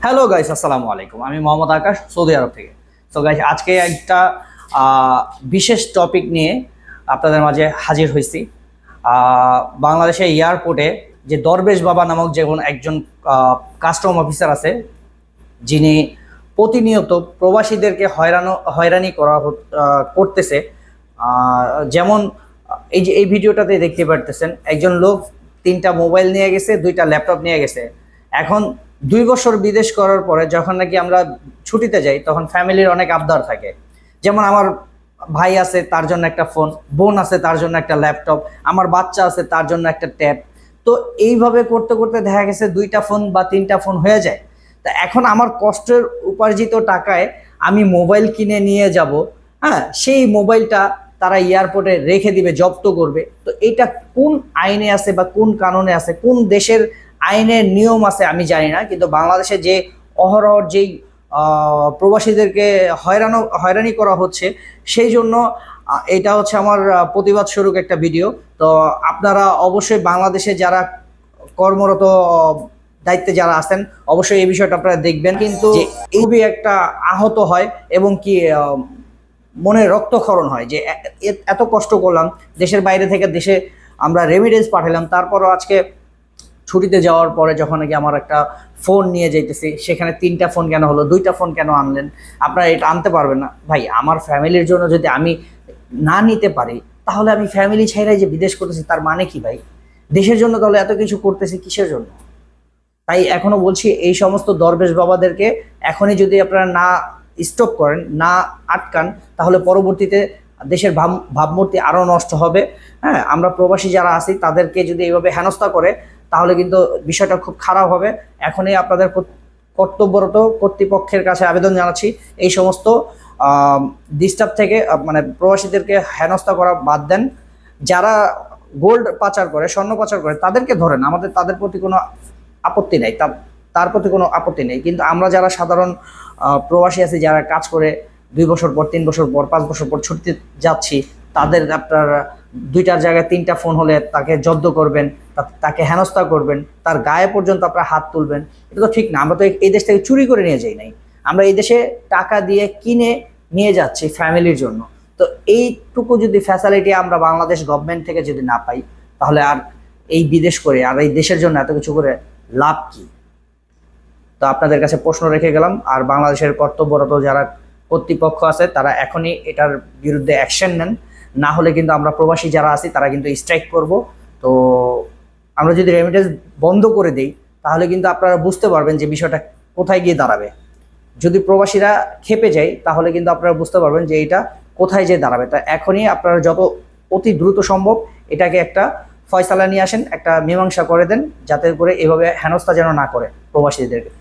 Hello guys, আসসালামু আলাইকুম। আমি মোহাম্মদ আকাশ, সৌদি আরব থেকে। তো গাইস, আজকে একটা বিশেষ টপিক নিয়ে আপনাদের মাঝে হাজির হয়েছি। বাংলাদেশের এয়ারপোর্টে যে দরবেশ বাবা নামক যেমন একজন কাস্টম অফিসার আছে, যিনি প্রতিনিয়ত প্রবাসীদেরকে হয়রানি করতেছে। যেমন এই ভিডিওটাতে দেখতে পারতেছেন, একজন লোক 3টা মোবাইল নিয়ে গেছে, 2টা ল্যাপটপ নিয়ে গেছে। এখন 2 বছর বিদেশ করার পরে যখন নাকি আমরা ছুটিতে যাই, তখন ফ্যামিলির অনেক আবদার থাকে। যেমন আমার ভাই আছে, তার জন্য একটা ফোন; বোন আছে, তার জন্য একটা ল্যাপটপ; আমার বাচ্চা আছে, তার জন্য একটা ট্যাব। তো এইভাবে করতে করতে দেখা গেছে 2টা ফোন বা 3টা ফোন হয়ে যায়। তা এখন আমার কষ্টের উপার্জিত টাকায় আমি মোবাইল কিনে নিয়ে যাব, হ্যাঁ, সেই মোবাইলটা তারা এয়ারপোর্টে রেখে দিবে, জব্দ করবে। তো এটা কোন আইনে আছে বা কোন কানুনে আছে, কোন দেশের আইনের নিয়ম আছে আমি জানি না, কিন্তু বাংলাদেশে যে অহরহ যেই প্রবাসীদেরকে হয়রানি করা হচ্ছে, সেই জন্য এটা হচ্ছে আমার প্রতিবাদ স্বরূপ একটা ভিডিও। তো আপনারা অবশ্যই বাংলাদেশে যারা কর্মরত দায়িত্বে যারা আছেন, অবশ্যই এই বিষয়টা আপনারা দেখবেন। কিন্তু খুবই একটা আহত হয় এবং কি মনে রক্তক্ষরণ হয় যে এত কষ্ট করলাম, দেশের বাইরে থেকে দেশে আমরা রেমিডেন্স পাঠালাম, তারপরও আজকে ছুটিতে যাওয়ার পরে যখন নাকি আমার একটা ফোন নিয়ে যাইতেছি, সেখানে 3টা ফোন কেন হলো, 2টা ফোন কেন আনলেন? আপনারা এটা আনতে পারবেন না। ভাই, আমার ফ্যামিলির জন্য যদি আমি না নিতে পারি, তাহলে আমি ফ্যামিলি ছাইড়াই যে বিদেশ করতেছি তার মানে কি ভাই? দেশের জন্য তাহলে এত কিছু করতেছি কিসের জন্য? তাই এখনো বলছি, এই সমস্ত দরবেশ বাবাদেরকে এখনই যদি আপনারা না স্টপ করেন, না আটকান, তাহলে পরবর্তীতে দেশের ভাবমূর্তি আরও নষ্ট হবে। হ্যাঁ, আমরা প্রবাসী যারা আছি তাদেরকে যদি এইভাবে হেনস্থা করে, তাহলে কিন্তু বিষয়টা খুব খারাপ হবে। এখনই আপনাদের কর্তব্যরত কর্তৃপক্ষের কাছে আবেদন জানাচ্ছি, এই সমস্ত ডিস্টার্ব থেকে মানে প্রবাসীদেরকে হেনস্থা করা বাদ দেন। যারা গোল্ড পাচার করে, স্বর্ণ পাচার করে, তাদেরকে ধরেন, আমাদের তাদের প্রতি কোনো আপত্তি নেই, তার প্রতি কোনো আপত্তি নেই। কিন্তু আমরা যারা সাধারণ প্রবাসী আছি, যারা কাজ করে 2 বছর পর, 3 বছর পর, 5 বছর পর ছুটিতে যাচ্ছি, তাদের আপনার 2টার জায়গায় 3টা ফোন হলে তাকে জব্দ করবেন, তাকে হেনস্থা করবেন, তার গায়ে পর্যন্ত আপনার হাত তুলবেন। এটা তো ঠিক না। আমরা তো এই দেশ থেকে চুরি করে নিয়ে যাই নাই, আমরা এই দেশে টাকা দিয়ে কিনে নিয়ে যাচ্ছি ফ্যামিলির জন্য। তো এইটুকু যদি ফ্যাসিলিটি আমরা বাংলাদেশ গভর্নমেন্ট থেকে যদি না পাই, তাহলে আর এই বিদেশ করে আর এই দেশের জন্য এত কিছু করে লাভ কি? তো আপনাদের কাছে প্রশ্ন রেখে গেলাম। আর বাংলাদেশের কর্তব্যরত যারা কর্তৃপক্ষ আছে, তারা এখনই এটার বিরুদ্ধে অ্যাকশন নেন, না হলে কিন্তু আমরা প্রবাসী যারা আছি তারা কিন্তু স্ট্রাইক করব। তো আমরা যদি রেমিটেন্স বন্ধ করে দিই, তাহলে কিন্তু আপনারা বুঝতে পারবেন যে বিষয়টা কোথায় গিয়ে দাঁড়াবে। যদি প্রবাসীরা খেপে যায়, তাহলে কিন্তু আপনারা বুঝতে পারবেন যে এটা কোথায় যেয়ে দাঁড়াবে। তা এখনই আপনারা যত অতি দ্রুত সম্ভব এটাকে একটা ফয়সালা নিয়ে আসেন, একটা মীমাংসা করে দেন, যাতে করে এভাবে হেনস্থা যেন না করে প্রবাসীদেরকে।